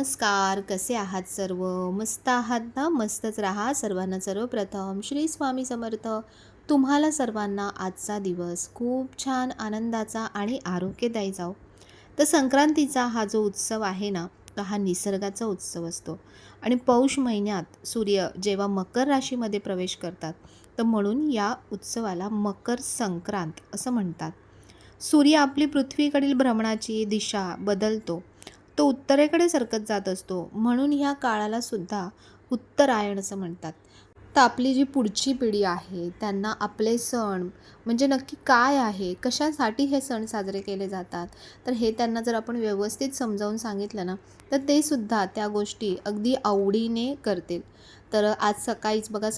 नमस्कार. कसे आहात सर्व? मस्त आहात ना? मस्तच राहा. सर्वांना सर्वप्रथम श्री स्वामी समर्थ. तुम्हाला सर्वांना आजचा दिवस खूप छान आनंदाचा आणि आरोग्यदायी जाओ. तर संक्रांतीचा हा जो उत्सव आहे ना, तर हा निसर्गाचा उत्सव असतो आणि पौष महिन्यात सूर्य जेव्हा मकर राशीमध्ये प्रवेश करतात, तर म्हणून या उत्सवाला मकर संक्रांत असं म्हणतात. सूर्य आपली पृथ्वीकडील भ्रमणाची दिशा बदलतो. तो उत्तरेकडे सरकत जात असतो. म्हणून ह्या काळाला सुद्धा उत्तरायण असं म्हणतात. तर आपली जी पुढची पिढी आहे त्यांना आपले सण म्हणजे नक्की काय आहे, कशासाठी हे सण साजरे केले जातात, तर हे त्यांना जर आपण व्यवस्थित समजावून सांगितलं ना, तर ते सुद्धा त्या गोष्टी अगदी आवडीने करतील. तर आज सकाळीच बघा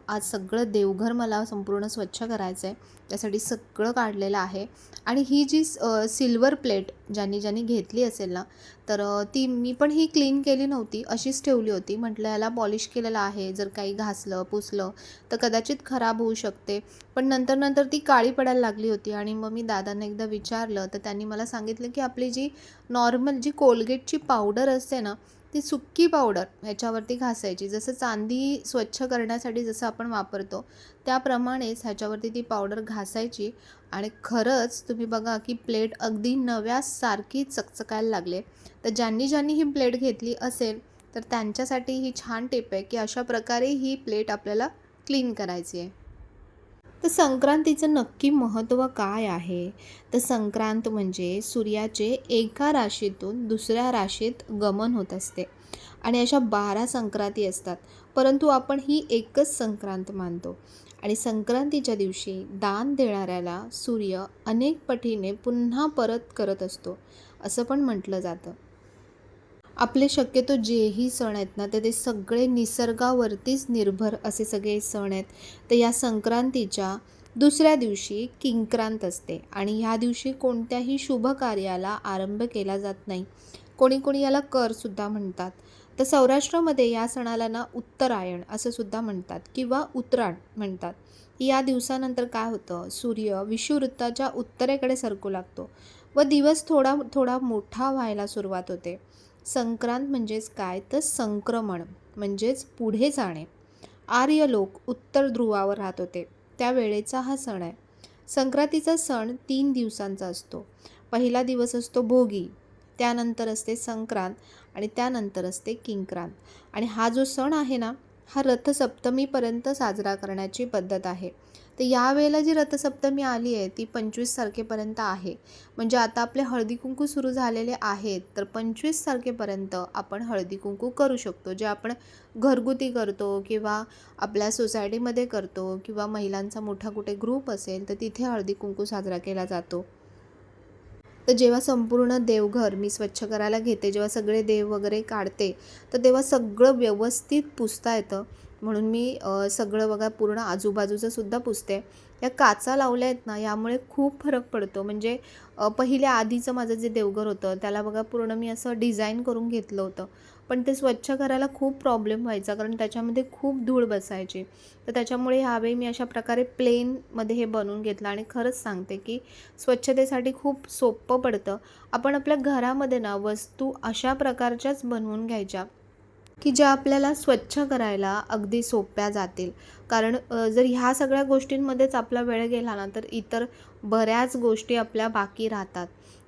आज सगळं देवघर मला संपूर्ण स्वच्छ करायचं आहे. त्यासाठी सगळं काढलेलं आहे आणि ही जी सिल्वर प्लेट ज्यांनी ज्यांनी घेतली असेल ना, तर ती मी पण ही क्लीन केली नव्हती, अशीच ठेवली होती. म्हटलं याला पॉलिश केलेलं आहे, जर काही घासलं पुसलं तर कदाचित खराब होऊ शकते. पण नंतर नंतर ती काळी पडायला लागली होती आणि मग मी दादांना एकदा विचारलं, तर त्यांनी मला सांगितलं की आपली जी नॉर्मल जी कोलगेटची पावडर असते ना, ती सुक्की पावडर ह्याच्यावरती घासायची. जसं चांदी स्वच्छ करण्यासाठी जसं आपण वापरतो त्याप्रमाणेच ह्याच्यावरती ती पावडर घासायची आणि खरंच तुम्ही बघा की प्लेट अगदी नव्यासारखी चकचकायला लागले. तर ज्यांनी ज्यांनी ही प्लेट घेतली असेल तर त्यांच्यासाठी ही छान टिप आहे की अशा प्रकारे ही प्लेट आपल्याला क्लीन करायची आहे. तर संक्रांतीचं नक्की महत्त्व काय आहे? तर संक्रांत म्हणजे सूर्याचे एका राशीतून दुसऱ्या राशीत गमन होत असते आणि अशा 12 संक्रांती असतात. परंतु आपण ही एकच संक्रांत मानतो आणि संक्रांतीच्या दिवशी दान देणाऱ्याला सूर्य अनेक पटीने पुन्हा परत करत असतो, असं पण म्हटलं जातं. आपले शक्यतो जेही सण आहेत ना, तर ते सगळे निसर्गावरतीच निर्भर असे सगळे सण आहेत. तर या संक्रांतीच्या दुसऱ्या दिवशी किंक्रांत असते आणि ह्या दिवशी कोणत्याही शुभ कार्याला आरंभ केला जात नाही. कोणी कोणी याला करसुद्धा म्हणतात. तर सौराष्ट्रामध्ये या सणाला ना उत्तरायण असं सुद्धा म्हणतात किंवा उत्तरायण म्हणतात. या दिवसानंतर काय होतं, सूर्य विषुववृत्ताच्या उत्तरेकडे सरकू लागतो व दिवस थोडा थोडा मोठा व्हायला सुरुवात होते. संक्रांत म्हणजेच काय, तर संक्रमण म्हणजेच पुढे जाणे. आर्य लोक उत्तर ध्रुवावर राहत होते त्यावेळेचा हा सण आहे. संक्रांतीचा सण 3 दिवसांचा असतो. पहिला दिवस असतो भोगी, त्यानंतर असते संक्रांत आणि त्यानंतर असते किंक्रांत. आणि हा जो सण आहे ना, हा रथसप्तमीपर्यंत साजरा करण्याची पद्धत आहे. तर यावेळेला जी रथसप्तमी आली आहे ती 25 तारखेपर्यंत आहे. म्हणजे आता आपले हळदी कुंकू सुरू झालेले आहेत, तर 25 तारखेपर्यंत आपण हळदी कुंकू करू शकतो. जे आपण घरगुती करतो किंवा आपल्या सोसायटीमध्ये करतो किंवा महिलांचा मोठा कुठे ग्रुप असेल तर तिथे हळदी कुंकू साजरा केला जातो. तर जेव्हा संपूर्ण देवघर मी स्वच्छ करायला घेते, जेव्हा सगळे देव वगैरे काढते, तर तेव्हा सगळं व्यवस्थित पुसता येतं. म्हणून मी सगळं बघा पूर्ण आजूबाजूचं सुद्धा पुसते. या काचा लावल्या आहेत ना, यामुळे खूप फरक पडतो. म्हणजे पहिल्या आधीचं माझं जे देवघर होतं त्याला बघा पूर्ण मी असं डिझाईन करून घेतलं होतं. पण ते स्वच्छ करायला खूप प्रॉब्लेम व्हायचा, कारण त्याच्यामध्ये खूप धूळ बसायची. तर त्याच्यामुळे ह्यावेळी मी अशा प्रकारे प्लेनमध्ये हे बनवून घेतलं आणि खरंच सांगते की स्वच्छतेसाठी खूप सोपं पडतं. आपण आपल्या घरामध्ये ना वस्तू अशा प्रकारच्याच बनवून घ्यायच्या की ज्या आपल्याला स्वच्छ करायला अगदी सोप्या जातील. कारण जर ह्या सगळ्या गोष्टींमध्येच आपला वेळ गेला ना, तर इतर बऱ्याच गोष्टी आपल्या बाकी राहतात.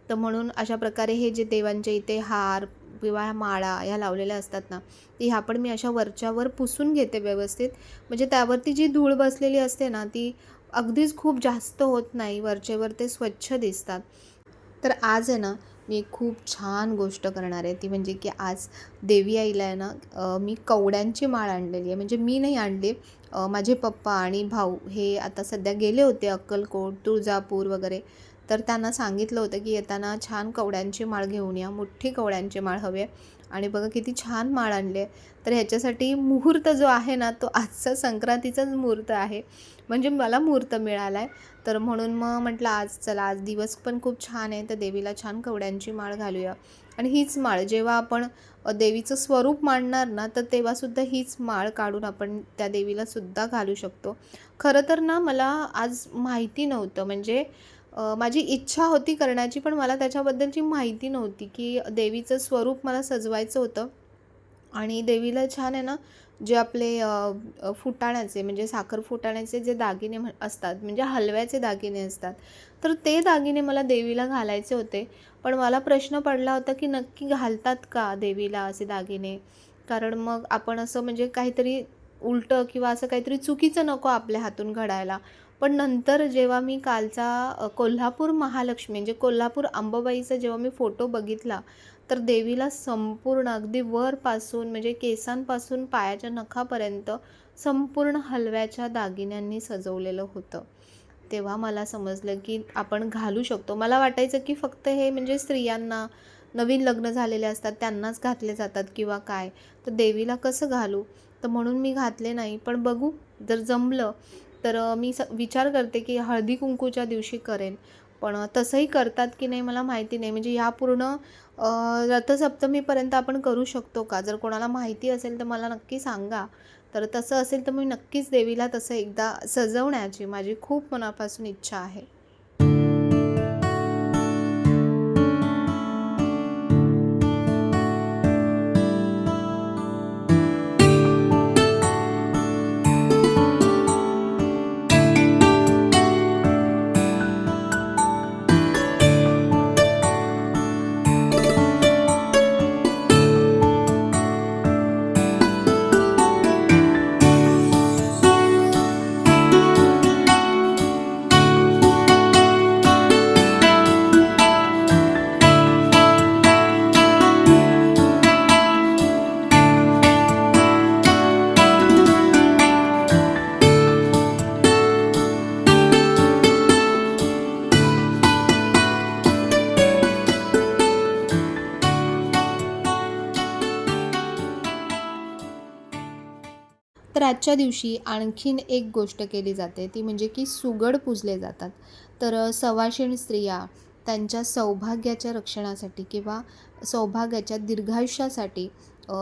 तर म्हणून अशा प्रकारे हे जे देवांच्या इथे हार किंवा ह्या माळा ह्या लावलेल्या असतात ना, ती ह्या पण मी अशा वरच्यावर पुसून घेते व्यवस्थित. म्हणजे त्यावरती जी धूळ बसलेली असते ना, ती अगदीच खूप जास्त होत नाही, वरचेवर ते स्वच्छ दिसतात. तर आज आहे ना, मी एक खूप छान गोष्ट करणार आहे. ती म्हणजे की आज देवी आईला आहे ना, मी कवड्यांची माळ आणलेली आहे. म्हणजे मी नाही आणली, माझे पप्पा आणि भाऊ हे आता सध्या गेले होते अक्कलकोट, तुळजापूर वगैरे. तर त्यांना सांगितलं होतं की येताना छान कवड्यांची माळ घेऊन या, मोठी कवड्यांची माळ हवी आहे. आणि बघा किती छान माळ आणली आहे. तर ह्याच्यासाठी मुहूर्त जो आहे ना, तो आजचा संक्रांतीचाच मुहूर्त आहे. म्हणजे मला मुहूर्त मिळाला आहे. तर म्हणून मग म्हटलं आज चला, आज दिवस पण खूप छान आहे, तर देवीला छान कवड्यांची माळ घालूया. आणि हीच माळ जेव्हा आपण देवीचं स्वरूप मांडणार ना, तर तेव्हासुद्धा हीच माळ काढून आपण त्या देवीला सुद्धा घालू शकतो. खरं तर ना मला आज माहिती नव्हतं, म्हणजे माझी इच्छा होती करण्याची, पण मला त्याच्याबद्दलची माहिती नव्हती, की देवीचं स्वरूप मला सजवायचं होतं. आणि देवीला छान आहे ना, जे आपले फुटाण्याचे म्हणजे साखर फुटाण्याचे जे दागिने असतात, म्हणजे हलव्याचे दागिने असतात, तर ते दागिने मला देवीला घालायचे होते. पण मला प्रश्न पडला होता, की नक्की घालतात का देवीला असे दागिने? कारण मग आपण असं म्हणजे काहीतरी उलटं किंवा असं काहीतरी चुकीचं नको आपल्या हातून घडायला. पण नंतर जेव्हा मी कालचा कोल्हापूर महालक्ष्मी म्हणजे कोल्हापूर अंबाबाईचा जेव्हा मी फोटो बघितला, तर देवीला संपूर्ण अगदी वरपासून म्हणजे केसांपासून पायाच्या नखापर्यंत संपूर्ण हलव्याच्या दागिन्यांनी सजवलेलं होतं. तेव्हा मला समजलं की आपण घालू शकतो. मला वाटायचं की फक्त हे म्हणजे स्त्रियांना, नवीन लग्न झालेले असतात त्यांनाच घातले जातात किंवा काय, तर देवीला कसं घालू? तर म्हणून मी घातले नाही. पण बघू, जर जमलं तर मी विचार करते की हळदी-कुंकूच्या दिवशी करेन. पण तसंही करतात की नाही मला माहिती नाही. म्हणजे ह्या पूर्ण अ, रथसप्तमीपर्यंत आपण करू शकतो का? जर कोणाला माहिती असेल तर मला नक्की सांगा. तर तसं असेल तर मी नक्कीच देवीला तसं एकदा सजवण्याची माझी खूप मनापासून इच्छा आहे. तर आजच्या दिवशी आणखीन एक गोष्ट केली जाते, ती म्हणजे की सुगड पूजले जातात. तर सवाशीण स्त्रिया त्यांच्या सौभाग्याच्या रक्षणासाठी किंवा सौभाग्याच्या दीर्घायुष्यासाठी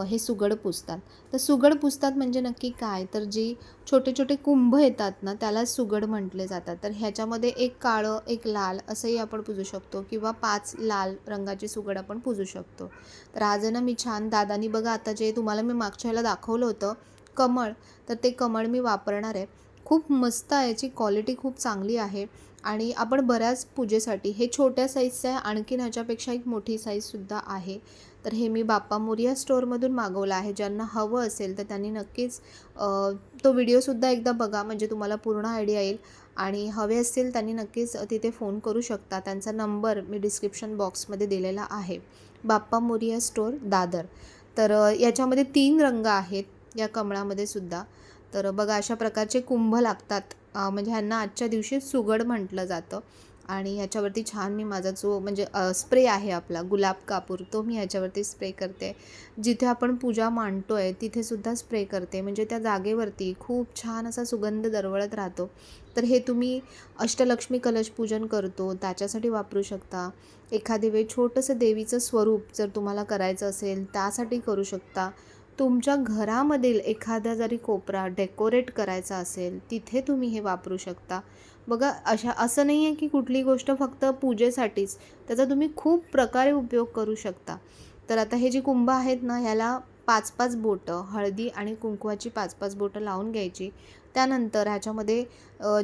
हे सुगड पूजतात. तर सुगड पूजतात म्हणजे नक्की काय? तर जी छोटे-छोटे कुंभ येतात ना, त्याला सुगड म्हटले जातात. तर ह्याच्यामध्ये एक काळं, एक लाल असंही आपण पूजू शकतो किंवा 5 लाल रंगाची सुगड आपण पूजू शकतो. तर आज आहे ना, मी छान दादानी बघा आता जे तुम्हाला मी मागच्या वेळेला दाखवलं होतं कमळ, तर ते कमळ मी वापरणार आहे. खूप मस्त आहे, याची क्वालिटी खूप चांगली आहे आणि आपण बऱ्याच पूजेसाठी हे छोट्या साईजचं आहे, आणखीन ह्याच्यापेक्षा एक मोठी साईजसुद्धा आहे. तर हे मी बाप्पा मोरया स्टोअरमधून मागवलं आहे. ज्यांना हवं असेल तर त्यांनी नक्कीच तो व्हिडिओसुद्धा एकदा बघा, म्हणजे तुम्हाला पूर्ण आयडिया येईल आणि हवे असतील त्यांनी नक्कीच तिथे फोन करू शकता. त्यांचा नंबर मी डिस्क्रिप्शन बॉक्समध्ये दिलेला आहे. बाप्पा मोरया स्टोअर, दादर. तर याच्यामध्ये 3 रंग आहेत या कमळामध्ये सुद्धा. तर बघा अशा प्रकारचे कुंभ लागतात. म्हणजे ह्यांना आजच्या दिवशी सुगड म्हटलं जातं आणि ह्याच्यावरती छान मी माझा जो म्हणजे स्प्रे आहे आपला गुलाब कापूर, तो मी ह्याच्यावरती स्प्रे करते. जिथे आपण पूजा मांडतो आहे तिथेसुद्धा स्प्रे करते, म्हणजे त्या जागेवरती खूप छान असा सुगंध दरवळत राहतो. तर हे तुम्ही अष्टलक्ष्मी कलश पूजन करतो त्याच्यासाठी वापरू शकता. एखादे वेळी छोटंसं देवीचं स्वरूप जर तुम्हाला करायचं असेल त्यासाठी करू शकता. तुमच्या घरामधील एखादा जरी कोपरा डेकोरेट करायचा असेल, तिथे तुम्ही हे वापरू शकता. बघा असं नाही आहे की कुठली गोष्ट फक्त पूजेसाठीच, त्याचा तुम्ही खूप प्रकारे उपयोग करू शकता. तर आता हे जे कुंभ आहेत ना, ह्याला 5-5 बोटं, हळदी आणि कुंकवाची 5-5 बोटं लावून घ्यायची. त्यानंतर ह्याच्यामध्ये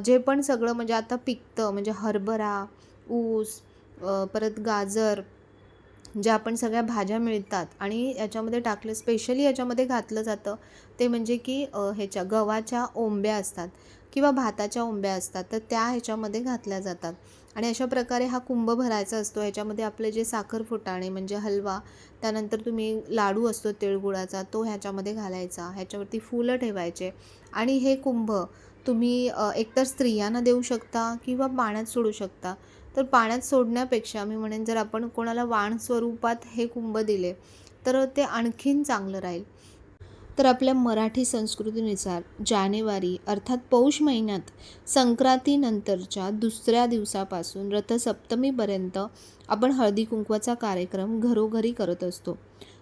जे पण सगळं म्हणजे आता पिकतं म्हणजे हरभरा, ऊस, परत गाजर, ज्या आपण सगळ्या भाज्या मिळतात आणि याच्यामध्ये टाकलं स्पेशली याच्यामध्ये घातलं जातं ते म्हणजे की ह्याच्या गव्हाच्या ओंब्या असतात किंवा भाताच्या ओंब्या असतात, तर त्या ह्याच्यामध्ये घातल्या जातात आणि अशा प्रकारे हा कुंभ भरायचा असतो. ह्याच्यामध्ये आपले जे साखर फुटाणे म्हणजे हलवा, त्यानंतर तुम्ही लाडू असतो तिळगुळाचा तो ह्याच्यामध्ये घालायचा, ह्याच्यावरती फुलं ठेवायचे आणि हे कुंभ तुम्ही एकतर स्त्रियांना देऊ शकता किंवा पाण्यात सोडू शकता. तर पाण्यात सोडण्यापेक्षा मी म्हणेन जर आपण कोणाला वाण स्वरूपात हे कुंभ दिले तर ते आणखीन चांगलं राहील. तर आपल्या मराठी संस्कृतीनुसार जानेवारी अर्थात पौष महिन्यात संक्रांतीनंतरच्या दुसऱ्या दिवसापासून रथसप्तमीपर्यंत आपण हळदी कुंकवाचा कार्यक्रम घरोघरी करत असतो.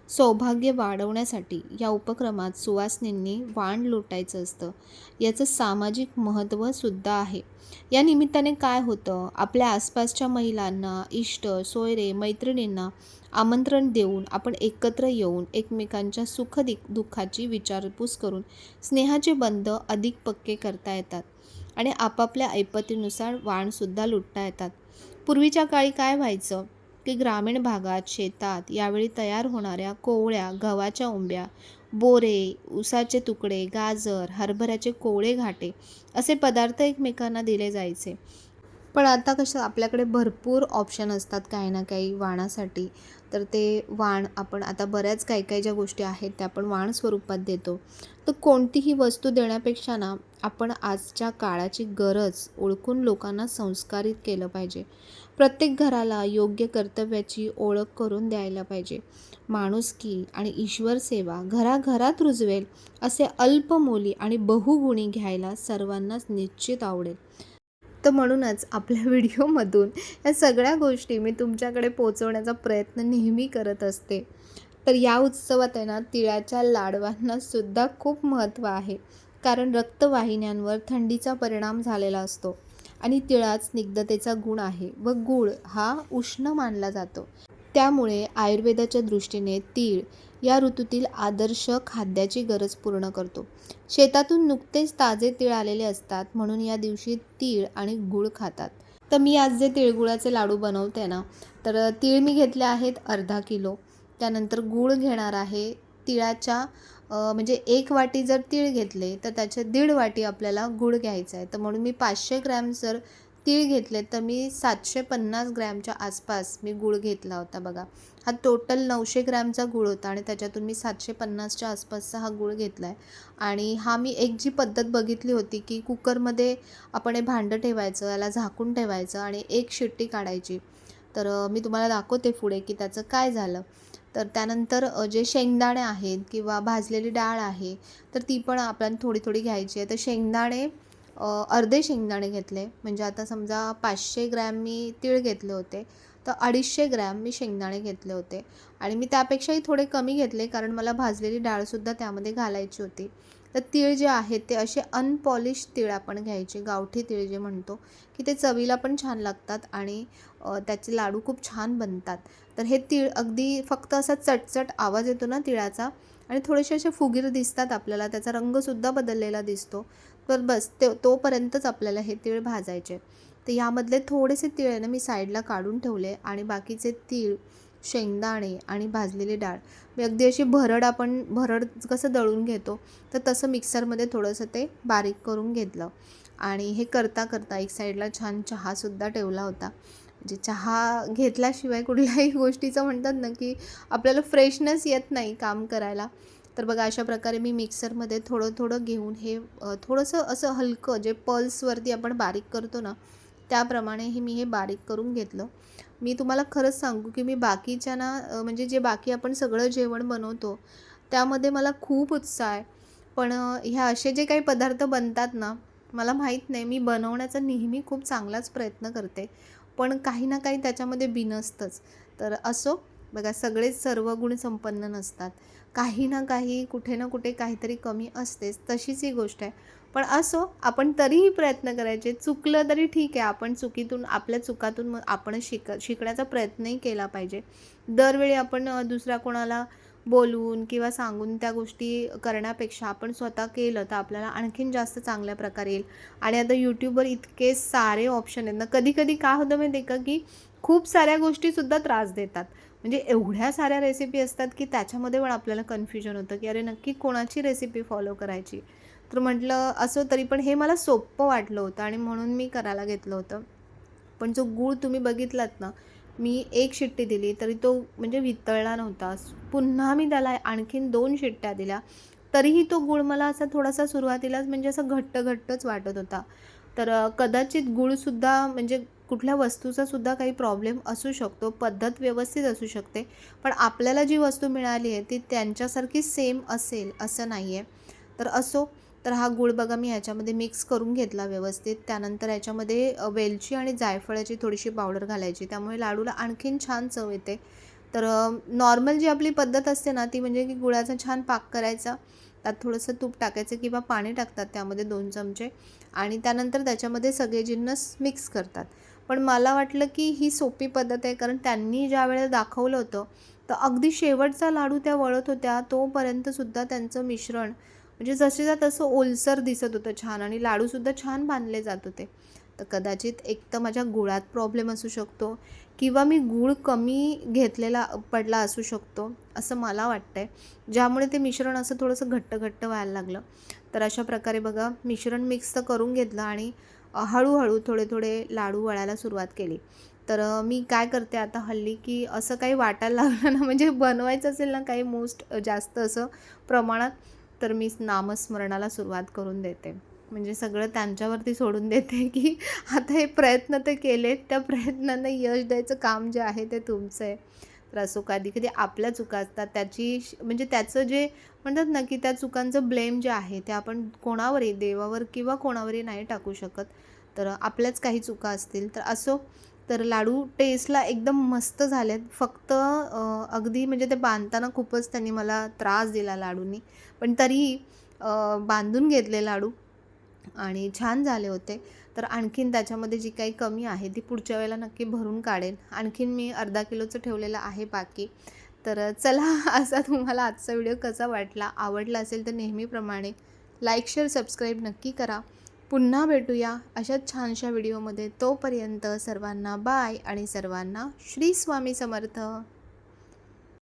सौभाग्य वाढवण्यासाठी या उपक्रमात सुवासिनींनी वाण लुटायचं असतं. याचं सामाजिक महत्त्वसुद्धा आहे. या निमित्ताने काय होतं, आपल्या आसपासच्या महिलांना, इष्ट, सोयरे, मैत्रिणींना आमंत्रण देऊन आपण एकत्र येऊन एकमेकांच्या दुःखाची विचारपूस करून स्नेहाचे बंध अधिक पक्के करता येतात आणि आपापल्या ऐपतीनुसार वाणसुद्धा लुटता येतात. पूर्वीच्या काळी काय व्हायचं, की ग्रामीण भागात शेतात यावेळी तयार होणाऱ्या कोवळ्या गव्हाच्या उंब्या, बोरे, ऊसाचे तुकडे, गाजर, हरभऱ्याचे कोवळे घाटे असे पदार्थ एकमेकांना दिले जायचे. पण आता कसं आपल्याकडे भरपूर ऑप्शन असतात काही ना काही वाणासाठी. तर ते वाण आपण आता बऱ्याच काही काही ज्या गोष्टी आहेत त्या आपण वाण स्वरूपात देतो. तर कोणतीही वस्तू देण्यापेक्षा ना आपण आजच्या काळाची गरज ओळखून लोकांना संस्कारित केलं पाहिजे. प्रत्येक घराला योग्य कर्तव्याची ओळख करून द्यायला पाहिजे. माणुसकी आणि ईश्वर सेवा घराघरात रुजवेल असे अल्पमोली आणि बहुगुणी घ्यायला सर्वांनाच निश्चित आवडेल. तर म्हणूनच आपल्या व्हिडिओमधून या सगळ्या गोष्टी मी तुमच्याकडे पोहोचवण्याचा प्रयत्न नेहमी करत असते. तर या उत्सवात आहे ना तिळाच्या लाडवांना सुद्धा खूप महत्त्व आहे. कारण रक्तवाहिन्यांवर थंडीचा परिणाम झालेला असतो आणि तिळात स्निग्धतेचा गुण आहे व गूळ हा उष्ण मानला जातो. त्यामुळे आयुर्वेदाच्या दृष्टीने तीळ या ऋतूतील आदर्श खाद्याची गरज पूर्ण करतो. शेतातून नुकतेच ताजे तीळ आलेले असतात म्हणून या दिवशी तीळ आणि गूळ खातात. तर मी आज जे तिळगुळाचे लाडू बनवते ना, तर तीळ मी घेतले आहेत अर्धा किलो. त्यानंतर गूळ घेणार आहे तिळाच्या म्हणजे 1 वाटी जर तीळ घेतले तर त्याचे 1.5 वाटी आपल्याला गूळ घ्यायचा आहे. तर म्हणून मी 500 ग्रॅम जर तीळ घेतले तर मी 750 ग्रॅमच्या आसपास मी गूळ घेतला होता बघा. हा टोटल 900 ग्रॅमचा गूळ होता आणि त्याच्यातून मी 750च्या आसपासचा हा गूळ घेतला आहे. आणि हा मी एक जी पद्धत बघितली होती की कुकरमध्ये आपण हे भांडं ठेवायचं, याला झाकून ठेवायचं आणि 1 शिट्टी काढायची. तर मी तुम्हाला दाखवते पुढे की त्याचं काय झालं. तर त्यानंतर जे शेंगदाणे आहेत किंवा भाजलेली डाळ आहे तर ती पण आपल्याला थोडी थोडी घ्यायची आहे. तर शेंगदाणे अर्धे शेंगदाणे घेतले, म्हणजे आता समजा 500 ग्रॅम मी तीळ घेतले होते तर 250 ग्रॅम मी शेंगदाणे घेतले होते आणि मी त्यापेक्षाही थोडे कमी घेतले कारण मला भाजलेली डाळसुद्धा त्यामध्ये घालायची होती. तर तीळ जे आहेत ते असे अनपॉलिश तीळ आपण घ्यायचे, गावठी तीळ जे म्हणतो की ते चवीला पण छान लागतात आणि त्याचे लाडू खूप छान बनतात. तर हे तीळ अगदी फक्त असा चटचट आवाज येतो ना तिळाचा आणि थोडेसे असे फुगीर दिसतात आपल्याला, त्याचा रंगसुद्धा बदललेला दिसतो. तर बस तोपर्यंतच आपल्याला हे तीळ भाजायचे. तर यामधले थोडेसे तीळ आहे ना मी साईडला काढून ठेवले आणि बाकीचे तीळ, शेंगदाणे आणि भाजलेली डाळ मी अगदी अशी भरड कसं दळून घेतो तर तसं मिक्सरमध्ये थोडंसं ते बारीक करून घेतलं. आणि हे करता करता एक साईडला छान चहासुद्धा ठेवला होता. म्हणजे चहा घेतल्याशिवाय कुठल्याही गोष्टीचं म्हणतात ना की आपल्याला फ्रेशनेस येत नाही काम करायला. तर बघा अशा प्रकारे मी मिक्सरमध्ये थोडं थोडं घेऊन हे थोडंसं असं हलकं जे पल्सवरती आपण बारीक करतो ना त्याप्रमाणे मी हे बारीक करून घेतलं. मी तुम्हाला खरंच सांगू की मी बाकीच्या ना म्हणजे जे बाकी आपण सगळं जेवण बनवतो त्यामध्ये मला खूप उत्साह आहे. पण ह्या असे जे काही पदार्थ बनतात ना मला माहीत नाही, मी बनवण्याचा नेहमी खूप चांगलाच प्रयत्न करते पण काही ना काही त्याच्यामध्ये बिनसतंच. तर असो बघा, सगळेच सर्व गुण संपन्न नसतात. काही ना काही कुठे ना कुठे काहीतरी कमी असतेच, तशीच ही गोष्ट आहे. पण असो आपण तरीही प्रयत्न करायचे. चुकलं तरी ठीक आहे, आपण आपल्या चुकातून मग आपण शिकण्याचा प्रयत्नही केला पाहिजे. दरवेळी आपण दुसऱ्या कोणाला बोलून किंवा सांगून त्या गोष्टी करण्यापेक्षा आपण स्वतः केलं तर आपल्याला आणखीन जास्त चांगल्या प्रकारे येईल. आणि आता यूट्यूबवर इतके सारे ऑप्शन आहेत ना, कधी कधी काय होतं माहिती आहे का की खूप साऱ्या गोष्टीसुद्धा त्रास देतात. म्हणजे एवढ्या साऱ्या रेसिपी असतात की त्याच्यामध्ये पण आपल्याला कन्फ्युजन होतं की अरे नक्की कोणाची रेसिपी फॉलो करायची. तर म्हटलं असं तरी पण हे मला सोपं वाटलं होतं आणि म्हणून मी करायला घेतलं होतं. पण जो गूळ तुम्ही बघितलात ना, मी 1 शिट्टी दिली तरी तो म्हणजे वितळला नव्हता. पुन्हा मी त्याला आणखीन 2 शिट्ट्या दिल्या तरीही तो गूळ मला असा थोडासा सुरुवातीलाच म्हणजे असा घट्ट घट्टच वाटत होता. तर कदाचित गूळसुद्धा म्हणजे कुठल्या वस्तूचा सुद्धा काही प्रॉब्लेम असू शकतो, पद्धत व्यवस्थित असू शकते, पण आपल्याला जी वस्तू मिळाली आहे ती त्यांच्यासारखी सेम असेल असं नाही आहे. तर असो, तर हा गूळ बघा मी ह्याच्यामध्ये मिक्स करून घेतला व्यवस्थित. त्यानंतर याच्यामध्ये वेलची आणि जायफळाची थोडीशी पावडर घालायची, त्यामुळे लाडूला आणखीन छान चव येते. तर नॉर्मल जी आपली पद्धत असते ना ती म्हणजे की गुळाचा छान पाक करायचा, त्यात थोडंसं तूप टाकायचं किंवा पाणी टाकतात त्यामध्ये 2 चमचे आणि त्यानंतर त्याच्यामध्ये सगळे जिन्नस मिक्स करतात. पण मला वाटलं की ही सोपी पद्धत आहे, कारण त्यांनी ज्यावेळेला दाखवलं होतं, तर अगदी शेवटचा लाडू त्या वळत होत्या तोपर्यंतसुद्धा त्यांचं मिश्रण म्हणजे जसेच्या तसं ओलसर दिसत होतं छान आणि लाडूसुद्धा छान बांधले जात होते. तर कदाचित एक तर माझ्या गुळात प्रॉब्लेम असू शकतो किंवा मी गूळ कमी घेतलेला पडला असू शकतो, असं मला वाटतंय. ज्यामुळे ते मिश्रण असं थोडंसं घट्ट-घट्ट व्हायला लागलं. तर अशा प्रकारे बघा मिश्रण मिक्स तर करून घेतलं आणि हळू-हळू थोडे-थोडे लाडू वळायला सुरुवात केली. तर मी काय करते आता हल्ली, की असं काही वाटायला लागलं ना म्हणजे बनवायचं असेल ना काही जास्त असं प्रमाणात, तर मी नामस्मरणाला सुरुवात करून देते. म्हणजे सगळं त्यांच्यावरती सोडून देते, की आता हे प्रयत्न तर केलेत, त्या प्रयत्नांना यश द्यायचं काम जे आहे ते तुमचं आहे. तर असो कधी-कधी आपल्या चुका असतात म्हणजे त्याचं जे म्हणतात ना, की त्या चुकांचं ब्लेम जे आहे ते आपण कोणावरही देवावर किंवा कोणावरही नाही टाकू शकत. तर आपल्याच काही चुका असतील तर असो. तर लाडू टेस्टला एकदम मस्त झालेत. फक्त अगदी म्हणजे ते बांधताना खूपच त्यांनी मला त्रास दिला लाडूंनी. पण तरीही बांधून घेतले लाडू आणि छान झाले होते. तर आणखीन त्याच्यामध्ये जी काही कमी आहे ती पुढच्या वेळेला नक्की भरून काढेन. आणखीन मी अर्धा किलोचं ठेवलेलं आहे बाकी. तर चला असा तुम्हाला आजचा व्हिडिओ कसा वाटला? आवडला असेल तर नेहमीप्रमाणे लाईक, शेअर, सबस्क्राईब नक्की करा. पुन्हा भेटूया अशाच छानशा व्हिडिओमध्ये. तोपर्यंत सर्वांना बाय आणि सर्वांना श्री स्वामी समर्थ.